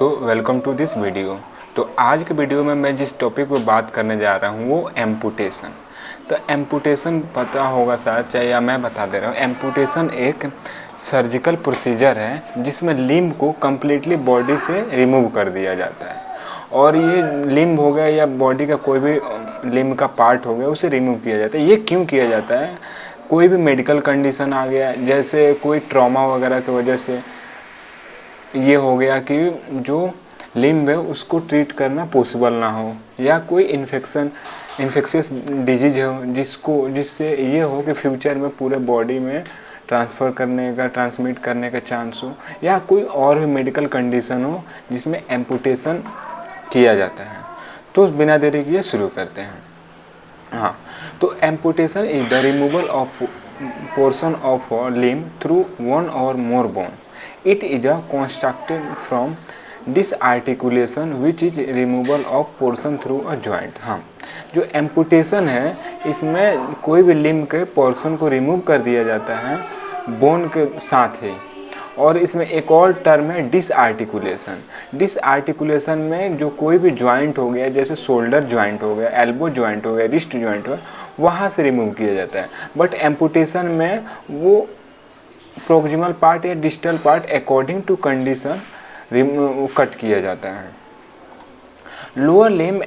तो welcome to this video. तो आज के वीडियो में मैं जिस टॉपिक पर बात करने जा रहा हूँ वो एम्पुटेशन। तो एम्पुटेशन पता होगा शायद, चाहे या मैं बता दे रहा हूँ। एम्पुटेशन एक सर्जिकल प्रोसीजर है जिसमें लिम्ब को कम्प्लीटली बॉडी से रिमूव कर दिया जाता है। और ये लिम्ब हो गया या बॉडी का कोई भी लिम्ब का पार्ट हो गया उसे रिमूव किया जाता है। ये क्यों किया जाता है? कोई भी मेडिकल कंडीशन आ गया, जैसे कोई ट्रॉमा वगैरह की वजह से ये हो गया कि जो लिम्ब है उसको ट्रीट करना पॉसिबल ना हो, या कोई इन्फेक्शियस डिजीज हो जिससे ये हो कि फ्यूचर में पूरे बॉडी में ट्रांसमिट करने का चांस हो, या कोई और भी मेडिकल कंडीशन हो जिसमें एम्पुटेशन किया जाता है। तो बिना देरी किए शुरू करते हैं। हाँ, तो amputation is the removal of portion of limb through one और मोर bone. It is a constructed from disarticulation which is removal of portion through a joint। हाँ, जो एम्पुटेशन है इसमें कोई भी लिम्ब के पोर्शन को रिमूव कर दिया जाता है बोन के साथ ही। और इसमें एक और टर्म है डिसआर्टिकुलेशन। डिसआर्टिकुलेशन में जो कोई भी जॉइंट हो गया, जैसे शोल्डर जॉइंट हो गया, एल्बो जॉइंट हो गया, रिस्ट जॉइंट हो गया, वहाँ से रिमूव किया जाता है। बट एम्पुटेशन में वो प्रोक्सिमल पार्ट या distal part according to condition cut किया जाता है। Lower limb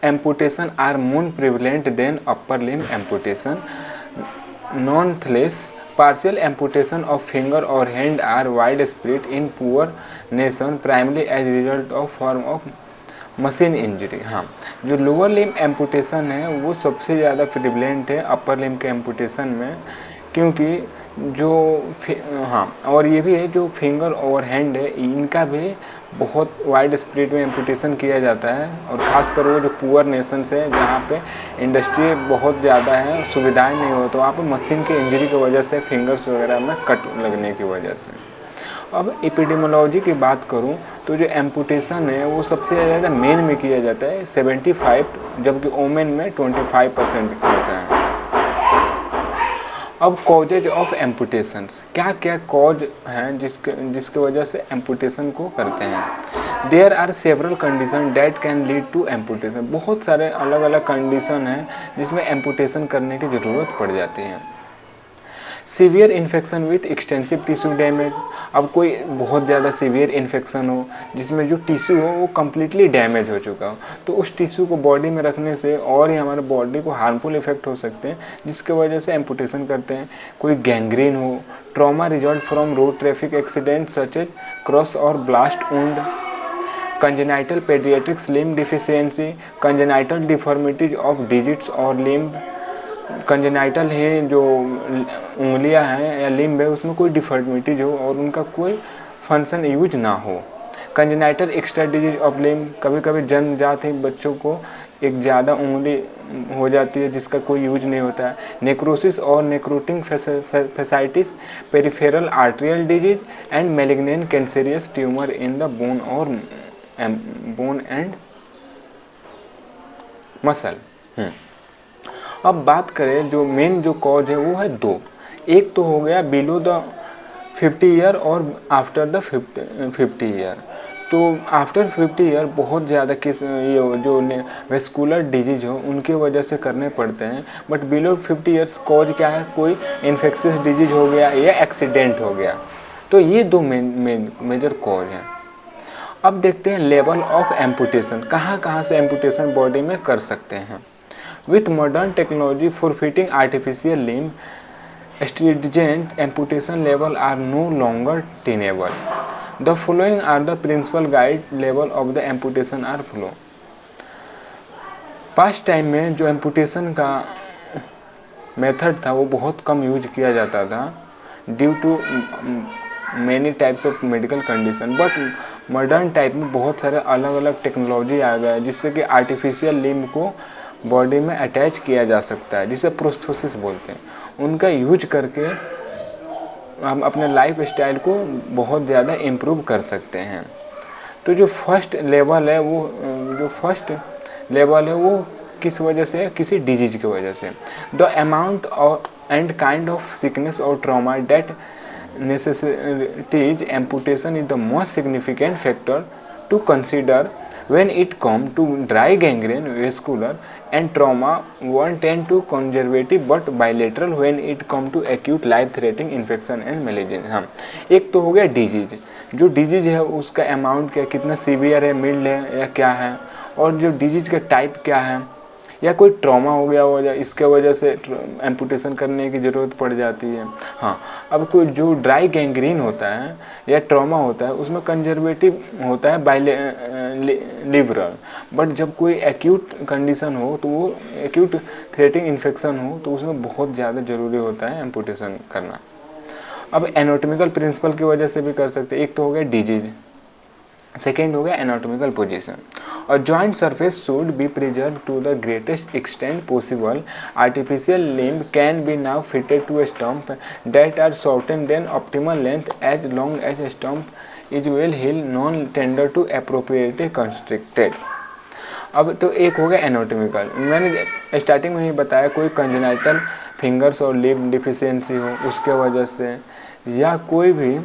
amputation are more prevalent than upper limb amputation. Nonetheless partial amputation of finger or hand are widespread in poor nation primarily as result of form of machine injury. हाँ, जो lower limb amputation है वो सबसे ज़्यादा prevalent है upper limb के amputation में, क्योंकि और ये भी है जो फिंगर और हैंड है इनका भी बहुत वाइड स्प्रेड में एम्पुटेशन किया जाता है। और ख़ासकर वो जो पुअर नेशंस है जहाँ पे इंडस्ट्री बहुत ज़्यादा है, सुविधाएं नहीं हो, तो वहाँ पे मशीन के इंजरी की वजह से फिंगर्स वगैरह में कट लगने की वजह से। अब एपिडेमोलॉजी की बात करूं तो जो एम्पुटेशन है वो सबसे ज़्यादा मेल में किया जाता है 75, जबकि वोमेन में 25% होता है। अब कॉजेज ऑफ एम्पुटेशंस, क्या क्या कॉज हैं जिसके वजह से एम्पुटेशन को करते हैं। There are several condition that can lead to amputation. बहुत सारे अलग अलग कंडीशन हैं जिसमें एम्पुटेशन करने की ज़रूरत पड़ जाती है। Severe infection with extensive tissue damage. अब कोई बहुत ज़्यादा सीवियर इन्फेक्शन हो जिसमें जो टिश्यू हो वो कम्प्लीटली डैमेज हो चुका हो, तो उस टिश्यू को बॉडी में रखने से और ही हमारे बॉडी को हार्मफुल इफेक्ट हो सकते हैं, जिसके वजह से एम्पुटेशन करते हैं। कोई गैंग्रीन हो, trauma result from road traffic accident such as cross और blast wound, congenital pediatrics limb deficiency, congenital deformities of digits और लिम्ब। कंजेनाइटल है जो उंगलियां हैं या लिम्ब है उसमें कोई डिफॉर्मिटीज हो और उनका कोई फंक्शन यूज ना हो। Congenital extra disease of limb, कभी कभी जन्मजात ही बच्चों को एक ज़्यादा उंगली हो जाती है जिसका कोई यूज नहीं होता है। नेक्रोसिस और necrotizing fasciitis, peripheral arterial disease and malignant cancerous tumour in the bone and muscle. अब बात करें जो मेन जो कॉज है वो है दो। एक तो हो गया बिलो द 50 ईयर और आफ्टर द 50 ईयर। तो आफ्टर 50 ईयर बहुत ज़्यादा ये जो वेस्कुलर डिजीज हो उनके वजह से करने पड़ते हैं। बट बिलो 50 ईयर्स कॉज क्या है, कोई इन्फेक्शियस डिजीज हो गया या एक्सीडेंट हो गया, तो ये दो मेजर कॉज हैं। अब देखते हैं लेवल ऑफ एम्पुटेशन, कहाँ कहाँ से एम्पुटेशन बॉडी में कर सकते हैं। With modern technology for fitting artificial limb, stringent amputation level are no longer tenable. The following are the principal guide level of the amputation are flow. Past time में जो amputation का method था वो बहुत कम यूज किया जाता था due to many types of medical condition. But modern type में बहुत सारे अलग अलग टेक्नोलॉजी आ गया जिससे कि आर्टिफिशियल लिम्ब को बॉडी में अटैच किया जा सकता है, जिसे प्रोस्थेसिस बोलते हैं। उनका यूज करके हम अपने लाइफ स्टाइल को बहुत ज़्यादा इम्प्रूव कर सकते हैं। तो जो फर्स्ट लेवल है वो किस वजह से, किसी डिजीज की वजह से। The amount and kind of sickness और trauma that necessities amputation is the most significant factor to consider when it comes to dry gangrene, vascular and trauma. One tend to conservative but bilateral when it come to acute life threatening infection and malignancy. हाँ, एक तो हो गया disease, जो disease है उसका amount क्या, कितना सीवियर है, मिल्ड है या क्या है, और जो डिजीज का टाइप क्या है, या कोई ट्रॉमा हो गया हो, इसके वजह से एम्पुटेशन करने की ज़रूरत पड़ जाती है। हाँ, अब कोई जो ड्राई गैंग्रीन होता है या ट्रॉमा होता है उसमें कंजर्वेटिव होता है लिबरल, बट जब कोई एक्यूट कंडीशन हो तो वो एक्यूट थ्रेटिंग इन्फेक्शन हो तो उसमें बहुत ज़्यादा ज़रूरी होता है एम्पुटेशन करना। अब एनाटॉमिकल प्रिंसिपल की वजह से भी कर सकते हैं। एक तो हो गया डिजीज, सेकेंड हो गया एनाटॉमिकल पोजीशन। और joint surface should be preserve to the greatest extent possible. Artificial limb can be now fitted to stump that are shorten than optimal length as long as stump is well heal non tender to appropriately constructed. अब तो एक हो गया anatomical, मैंने starting में ही बताया, कोई congenital fingers और लिम्ब डिफिशियंसी हो उसके वजह से, या कोई भी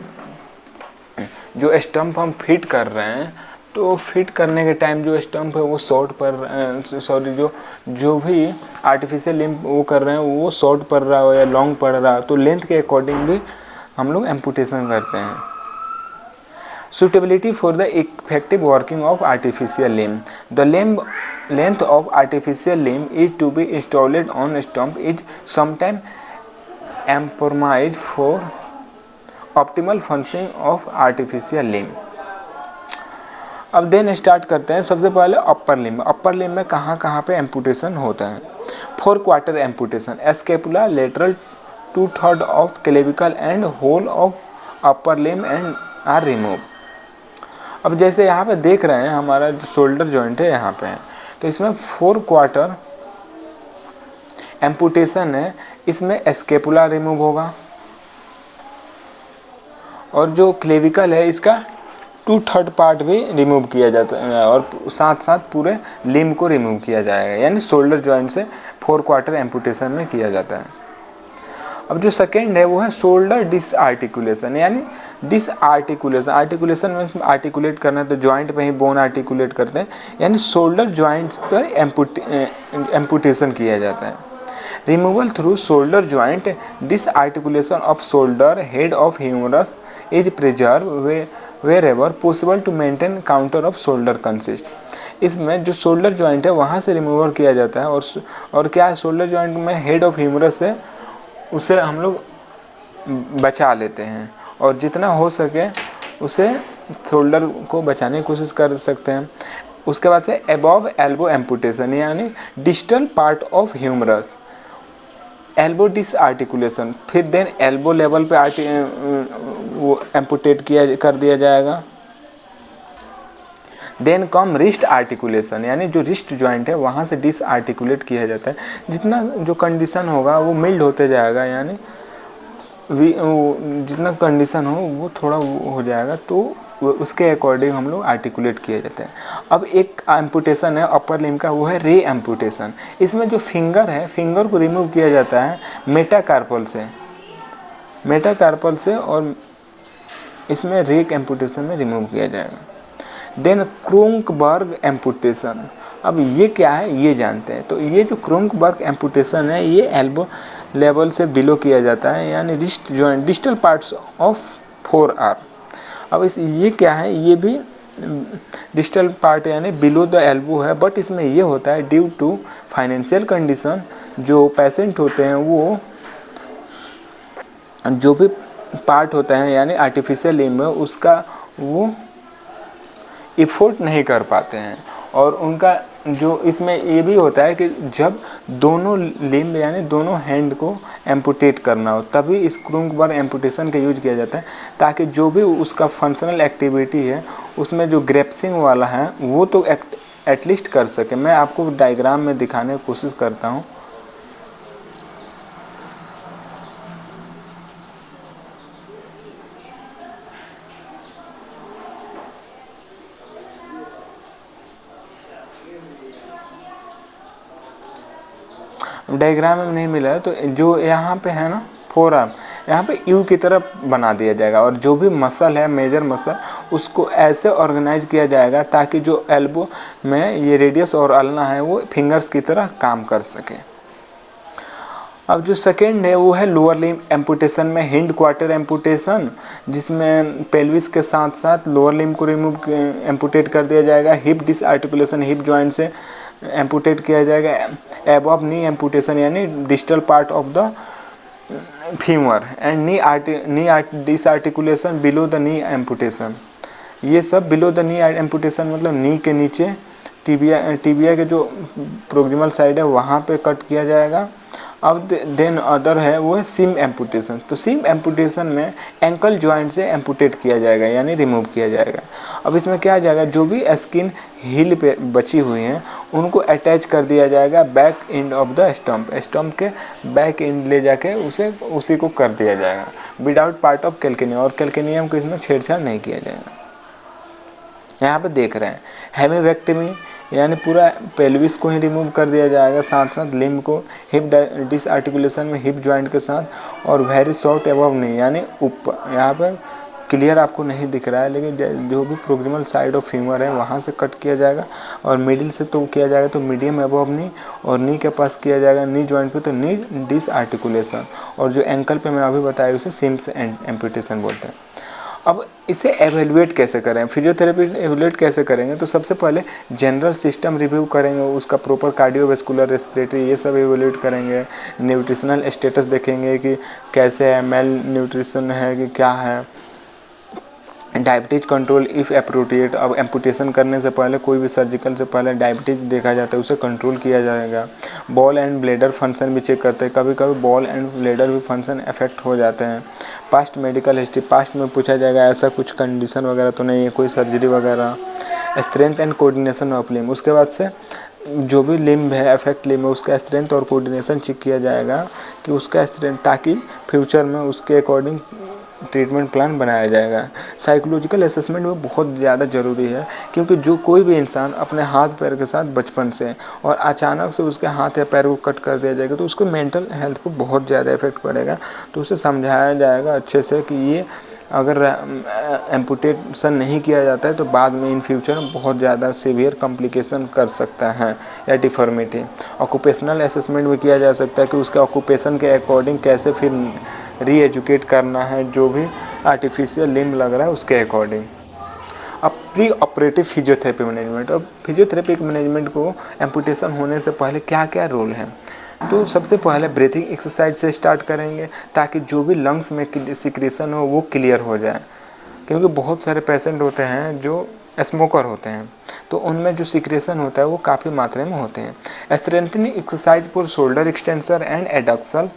जो स्टम्प हम फिट कर रहे हैं तो फिट करने के टाइम जो स्टम्प है वो शॉर्ट पर जो भी आर्टिफिशियल लिम्ब वो कर रहे हैं वो शॉर्ट पड़ रहा हो या लॉन्ग पड़ रहा हो तो लेंथ के अकॉर्डिंग भी हम लोग एम्पुटेशन करते हैं। suitability for the effective working of artificial limb. The length of artificial limb is to be installed on stump is sometimes compromised for optimal functioning of artificial limb. अब then start करते हैं। सबसे पहले upper limb. Upper limb में कहाँ कहाँ पे amputation होता है? 4 quarter amputation, scapula, lateral 2/3 of clavicle and whole of upper limb and are remove. अब जैसे यहाँ पे देख रहे हैं हमारा जो शोल्डर जॉइंट है यहाँ पे है, तो इसमें 4 क्वार्टर एम्पुटेशन है। इसमें स्कैपुला रिमूव होगा और जो क्लेविकल है इसका 2/3 पार्ट भी रिमूव किया जाता है और साथ साथ पूरे लिम्ब को रिमूव किया जाएगा, यानी शोल्डर जॉइंट से 4 क्वार्टर एम्पुटेशन में किया जाता है। अब जो सेकेंड है वो है शोल्डर डिसआर्टिकुलेशन, यानी डिसआर्टिकुलेशन। आर्टिकुलेशन में आर्टिकुलेट करना है तो जॉइंट पे ही बोन आर्टिकुलेट करते हैं, यानी शोल्डर जॉइंट्स पर एम्पुटेशन किया जाता है। Removal through shoulder joint, disarticulation of shoulder head of humerus is preserve wherever possible to maintain counter of shoulder consist। इसमें जो शोल्डर जॉइंट है वहाँ से रिमूवल किया जाता है और क्या है, शोल्डर जॉइंट में हेड ऑफ ह्यूमरस है उसे हम लोग बचा लेते हैं और जितना हो सके उसे शोल्डर को बचाने की कोशिश कर सकते हैं। उसके बाद से अबव एल्बो एम्पुटेशन, यानी distal part of humerus, elbow disarticulation, फिर देन एल्बो लेवल पे वो एम्पुटेट कर दिया जाएगा। देन कम रिस्ट आर्टिकुलेशन, यानी जो रिस्ट जॉइंट है वहाँ से डिसआर्टिकुलेट किया जाता है। जितना जो कंडीशन होगा वो मिल्ड होते जाएगा, यानी जितना कंडीशन हो वो थोड़ा हो जाएगा तो उसके अकॉर्डिंग हम लोग आर्टिकुलेट किए जाते हैं। अब एक एम्पुटेशन है अपर लिम्ब का, वो है रे एम्पुटेशन। इसमें जो फिंगर है, फिंगर को रिमूव किया जाता है मेटाकार्पल से और इसमें रे एम्पुटेशन में रिमूव किया जाएगा। देन क्रूंकबर्ग एम्पुटेशन, अब ये क्या है ये जानते हैं। तो ये जो क्रूंकबर्ग एम्पुटेशन है ये एल्बो लेवल से बिलो किया जाता है, यानी wrist joint distal parts of 4 arm. अब ये क्या है, ये भी डिस्टल पार्ट यानी बिलो द एल्बो है, बट इसमें ये होता है ड्यू टू फाइनेंशियल कंडीशन, जो पेशेंट होते हैं वो जो भी पार्ट होता है यानी आर्टिफिशियल लिम्ब है उसका वो इफोर्ट नहीं कर पाते हैं। और उनका जो इसमें ये भी होता है कि जब दोनों लिम्ब यानी दोनों हैंड को एम्पुटेट करना हो तभी इस क्रूंकबर्ग एम्पुटेशन का यूज किया जाता है, ताकि जो भी उसका फंक्शनल एक्टिविटी है उसमें जो ग्रेप्सिंग वाला है वो तो एटलीस्ट कर सके। मैं आपको डायग्राम में दिखाने की कोशिश करता हूँ। डायग्राम में नहीं मिला है तो जो यहाँ पे है ना 4 आर्म, यहाँ पे यू की तरफ बना दिया जाएगा और जो भी मसल है मेजर मसल उसको ऐसे ऑर्गेनाइज किया जाएगा ताकि जो एल्बो में ये रेडियस और अल्ना है वो फिंगर्स की तरह काम कर सके। अब जो सेकेंड है वो है लोअर लिम्ब एम्पुटेशन में हिंड क्वार्टर एम्पुटेशन, जिसमें पेल्विस के साथ साथ लोअर लिम्ब को एम्पुटेट कर दिया जाएगा। हिप डिसआर्टिकुलेशन हिप जॉइंट से एम्पुटेट किया जाएगा। एबव नी एम्पुटेशन यानी distal part of the femur and knee disarticulation below the knee amputation. ये सब बिलो द नी एम्पुटेशन मतलब नी के नीचे टिबिया के जो प्रोक्सिमल साइड है वहाँ पे कट किया जाएगा। अब देन अदर है वो है सिम एम्पुटेशन। तो सिम एम्पुटेशन में एंकल जॉइंट से एम्पुटेट किया जाएगा यानी रिमूव किया जाएगा। अब इसमें क्या आ जाएगा, जो भी स्किन हील पे बची हुई हैं उनको अटैच कर दिया जाएगा back end of the stump के बैक एंड ले जाके उसी को कर दिया जाएगा विदाउट पार्ट ऑफ कैल्केनियम, और कैल्केनियम को इसमें छेड़छाड़ नहीं किया जाएगा। यहाँ पे देख रहे हैं हेमीवेक्टमी यानी पूरा पेल्विस को ही रिमूव कर दिया जाएगा, साथ साथ लिम्ब को हिप डिसआर्टिकुलेशन में हिप जॉइंट के साथ, और वेरी शॉर्ट एबव नी यानी ऊपर। यहाँ पर क्लियर आपको नहीं दिख रहा है लेकिन जो भी प्रोक्सिमल साइड ऑफ फीमर है वहाँ से कट किया जाएगा, और मिडिल से तो किया जाएगा तो मीडियम एबव नी, और नी के पास किया जाएगा नी जॉइंट पे तो नी डिसआर्टिकुलेशन, और जो एंकल पे मैं अभी बताया उसे सिम्स एम्पुटेशन बोलते हैं। अब इसे एवेलुएट कैसे करें, फिजियोथेरेपी एवेलुएट कैसे करेंगे, तो सबसे पहले जनरल सिस्टम रिव्यू करेंगे, उसका प्रॉपर कार्डियोवैस्कुलर रेस्पिरेटरी ये सब एवेलुएट करेंगे। न्यूट्रिशनल स्टेटस देखेंगे कि कैसे है, मेल न्यूट्रिशन है कि क्या है, डायबिटीज कंट्रोल इफ़ अप्रोप्रिएट। अब एम्पुटेशन करने से पहले कोई भी सर्जिकल से पहले डायबिटीज देखा जाता है, उसे कंट्रोल किया जाएगा। बॉल एंड ब्लेडर फंक्शन भी चेक करते हैं, कभी कभी बॉल एंड ब्लेडर भी फंक्शन अफेक्ट हो जाते हैं। पास्ट मेडिकल हिस्ट्री, पास्ट में पूछा जाएगा ऐसा कुछ कंडीशन वगैरह तो नहीं है, कोई सर्जरी वगैरह। Strength and coordination of limb, उसके बाद से जो भी लिम्ब है अफेक्ट लिम्ब है उसका स्ट्रेंथ और कोऑर्डिनेशन चेक किया जाएगा कि उसका स्ट्रेंथ, ताकि फ्यूचर में उसके अकॉर्डिंग ट्रीटमेंट प्लान बनाया जाएगा। साइकोलॉजिकल असेसमेंट में बहुत ज़्यादा ज़रूरी है, क्योंकि जो कोई भी इंसान अपने हाथ पैर के साथ बचपन से और अचानक से उसके हाथ या पैर को कट कर दिया जाएगा तो उसको मेंटल हेल्थ को बहुत ज़्यादा इफेक्ट पड़ेगा। तो उसे समझाया जाएगा अच्छे से कि ये अगर एम्पुटेशन नहीं किया जाता है तो बाद में इन फ्यूचर बहुत ज़्यादा सीवियर कॉम्प्लिकेशन कर सकता है या डिफॉर्मिटी। ऑक्यूपेशनल असेसमेंट भी किया जा सकता है कि उसके ऑक्यूपेशन के अकॉर्डिंग कैसे फिर री एजुकेट करना है, जो भी आर्टिफिशियल लिम्ब लग रहा है उसके अकॉर्डिंग। अब प्री ऑपरेटिव फिजियोथेरेपी मैनेजमेंट, अब फिजियोथेरेपी मैनेजमेंट को एम्पुटेशन होने से पहले क्या क्या रोल है, तो सबसे पहले ब्रीथिंग एक्सरसाइज से स्टार्ट करेंगे ताकि जो भी लंग्स में सिक्रेशन हो वो क्लियर हो जाए, क्योंकि बहुत सारे पेशेंट होते हैं जो स्मोकर होते हैं तो उनमें जो सिक्रेशन होता है वो काफ़ी मात्रा में होते हैं। Strengthening exercise for shoulder extensor and adductors,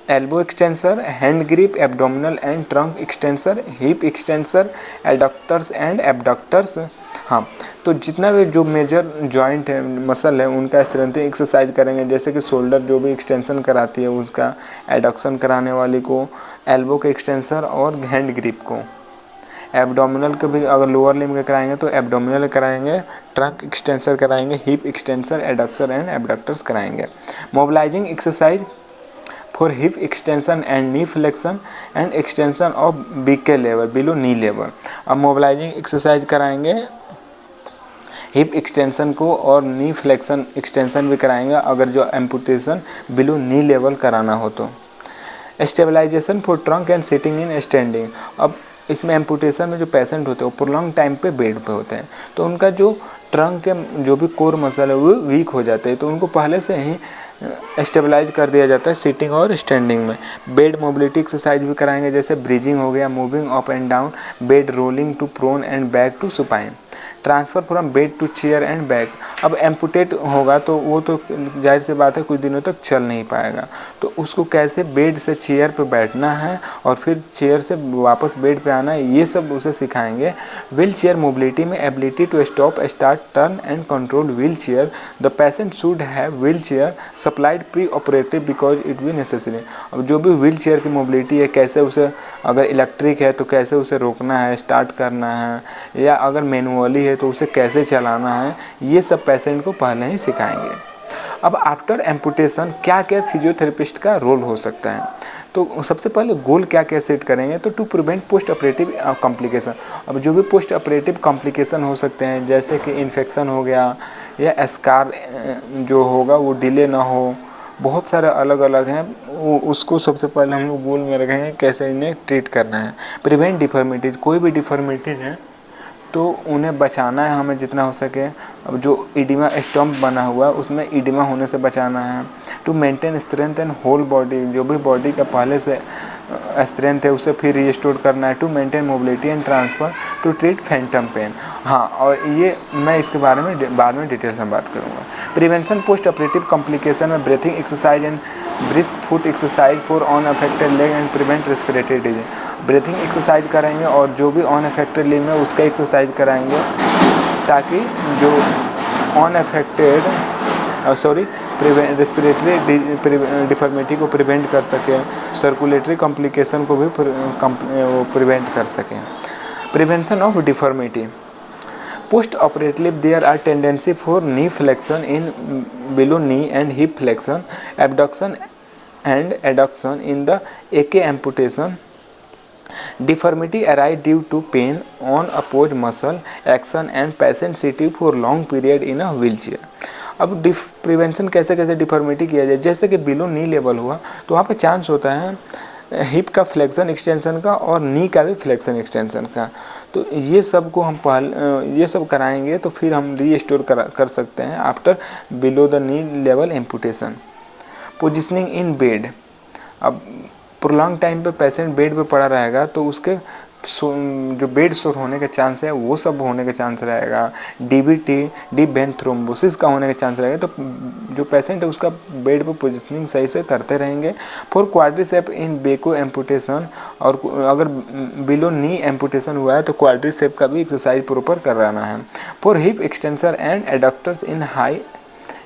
elbow extensor, hand grip, abdominal and trunk extensor, hip extensor, adductors and abductors. हाँ, तो जितना भी जो मेजर जॉइंट है मसल है उनका स्ट्रेंथनिंग एक्सरसाइज करेंगे, जैसे कि शोल्डर जो भी एक्सटेंशन कराती है उसका, एडक्शन कराने वाली को, एल्बो के एक्सटेंसर और हैंड ग्रिप को। एब्डोमिनल के भी अगर लोअर लिम्ब के कराएंगे तो एब्डोमिनल कराएंगे, ट्रंक एक्सटेंसर कराएंगे, hip extensor, adductor and abductors कराएंगे। Mobilising exercise for hip extension and knee flexion and extension of BK level below knee level. अब मोबिलाइजिंग एक्सरसाइज कराएंगे हिप एक्सटेंशन को और नी फ्लेक्शन एक्सटेंशन भी कराएंगे अगर जो एम्पुटेशन बिलो नी लेवल कराना हो तो। Stabilisation for trunk and sitting in standing, अब इसमें एम्पुटेशन में जो पेशेंट होते हैं वो प्रोलॉन्ग टाइम पे बेड पे होते हैं तो उनका जो ट्रंक के जो भी कोर मसल है वो वीक हो जाते हैं, तो उनको पहले से ही स्टेबलाइज कर दिया जाता है सिटिंग और स्टैंडिंग में। बेड मोबिलिटी एक्सरसाइज भी कराएंगे, जैसे ब्रीजिंग हो गया, moving up and down, bed rolling to prone and back to supine, transfer from bed to chair and back. अब एम्पुटेट होगा तो वो तो जाहिर सी बात है कुछ दिनों तक चल नहीं पाएगा, तो उसको कैसे बेड से चेयर पे बैठना है और फिर चेयर से वापस बेड पे आना है, ये सब उसे सिखाएंगे। व्हील चेयर मोबिलिटी में ability to stop, start, turn and control wheelchair. The patient should have wheelchair supplied pre operative because it be necessary. अब जो भी व्हील चेयर की मोबिलिटी है, कैसे उसे, अगर इलेक्ट्रिक है तो कैसे उसे रोकना है, स्टार्ट करना है, या अगर मैनुअली है तो उसे कैसे चलाना है, ये सब पेशेंट को पहले ही सिखाएंगे। अब आफ्टर एम्पुटेशन क्या क्या फिजियोथेरेपिस्ट का रोल हो सकता है, तो तो सबसे पहले गोल क्या क्या सेट करेंगे, तो to prevent post operative complication. अब जो भी पोस्ट ऑपरेटिव कॉम्प्लिकेशन हो सकते हैं, जैसे कि इन्फेक्शन हो गया या स्कार जो होगा वो डिले ना हो, बहुत सारे अलग अलग हैं, उसको सबसे पहले हम लोग गोल में रखेंगे कैसे इन्हें ट्रीट करना है। प्रिवेंट डिफॉर्मिटीज, कोई भी डिफॉर्मिटीज है तो उन्हें बचाना है हमें जितना हो सके। अब जो इडिमा स्टम्प बना हुआ है उसमें इडिमा होने से बचाना है। To maintain strength and whole body, जो भी बॉडी का पहले से स्ट्रेंथ है उसे फिर रिस्टोर करना है। To maintain mobility and transfer, to treat phantom pain. हाँ, और ये मैं इसके बारे में बाद में डिटेल्स में बात करूँगा। प्रिवेंशन पोस्ट ऑपरेटिव कॉम्प्लिकेशन में breathing exercise and brisk foot exercise for unaffected leg and prevent respiratory disease. Breathing exercise कराएंगे और जो भी अनअफेक्टेड लिम्ब में उसका एक्सरसाइज कराएंगे ताकि जो अनअफेक्टेड रेस्पिरेटरी डिफॉर्मिटी को प्रिवेंट कर सकें, सर्कुलेटरी कॉम्प्लिकेशन को भी प्रिवेंट कर सकें। Prevention of deformity post operative there are tendency for knee flexion in below knee and hip flexion, abduction and adduction in the AK amputation. Deformity arise due to pain on opposed muscle action and patient sitting for long period in a wheelchair. अब prevention कैसे कैसे deformity किया जाए, जैसे कि below knee level हुआ तो वहाँ पे चांस होता है हिप का फ्लेक्शन एक्सटेंशन का और नी का भी फ्लेक्शन एक्सटेंशन का। तो ये सब को हम ये सब कराएंगे तो फिर हम रीस्टोर कर सकते हैं after below the knee level amputation. Positioning in bed, अब प्रोलॉन्ग टाइम पे पेशेंट बेड पे पड़ा रहेगा तो उसके जो बेड सोर होने के चांस है वो सब होने के चांस रहेगा। DVT डीप वेन थ्रोम्बोसिस का होने के चांस रहेगा। तो जो पेशेंट है उसका बेड पे पोजिशनिंग सही से करते रहेंगे। For quadricep in Beko amputation, और अगर बिलो नी एम्पुटेशन हुआ है तो क्वाड्रिसेप का भी एक्सरसाइज प्रॉपर कराना है। For hip extensor and adductors in high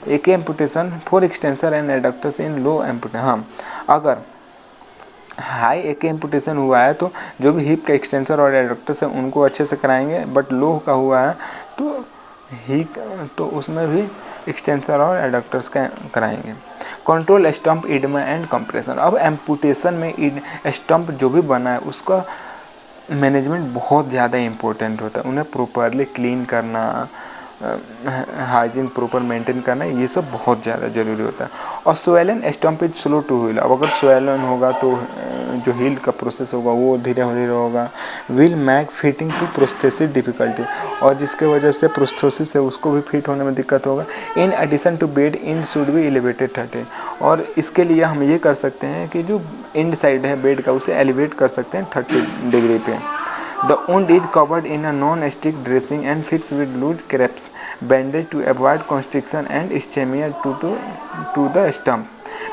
AK amputation, for extensor and adductors in low amputation. हाँ, अगर हाई AK एम्पुटेशन हुआ है तो जो भी हिप का एक्सटेंसर और एडक्टर्स है उनको अच्छे से कराएंगे, बट लो का हुआ है तो उसमें भी एक्सटेंसर और एडक्टर्स का कराएंगे। Control stump oedema and compression, अब एम्पुटेशन में स्टम्प जो भी बना है उसका मैनेजमेंट बहुत ज़्यादा इम्पोर्टेंट होता है। उन्हें प्रॉपरली क्लीन करना, हाइजीन प्रॉपर मेंटेन करना, ये सब बहुत ज़्यादा ज़रूरी होता है। और swollen stump is slow to heal, अब अगर स्वेलन होगा तो जो हील का प्रोसेस होगा वो धीरे धीरे होगा। Will make fitting to prosthesis difficulty, और जिसके वजह से प्रोस्थेसिस है उसको भी फिट होने में दिक्कत होगा। In addition to bed in should be elevated 30, और इसके लिए हम ये कर सकते हैं कि जो इंड साइड है बेड का उसे एलिवेट कर सकते हैं 30 डिग्री पे। The wound is covered in a non-stick dressing and fixed with loose crepes bandage to avoid constriction and ischemia to the stump.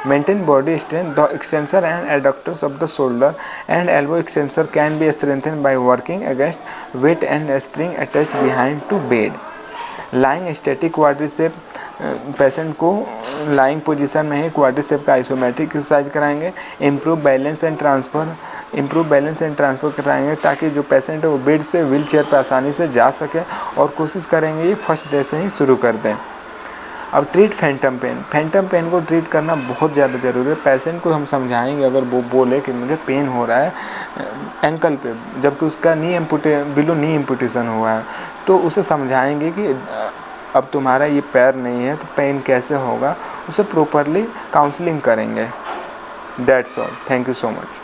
Maintain body strength. The extensor and adductors of the shoulder and elbow extensor can be strengthened by working against weight and spring attached behind to bed. Lying static quadriceps, patient को lying position में ही quadricep का isometric exercise कराएंगे। Improve balance and transfer कराएंगे ताकि जो patient है वो bed से व्हील चेयर पर आसानी से जा सके, और कोशिश करेंगे ये फर्स्ट डे से ही शुरू कर दें। अब ट्रीट फैंटम पेन को ट्रीट करना बहुत ज़्यादा ज़रूरी है। पेशेंट को हम समझाएंगे, अगर वो बोले कि मुझे पेन हो रहा है एंकल पे, जबकि उसका बिलो नी एम्पुटेशन हुआ है, तो उसे समझाएंगे कि अब तुम्हारा ये पैर नहीं है तो पेन कैसे होगा, उसे प्रॉपरली काउंसलिंग करेंगे। That's all, thank you so much.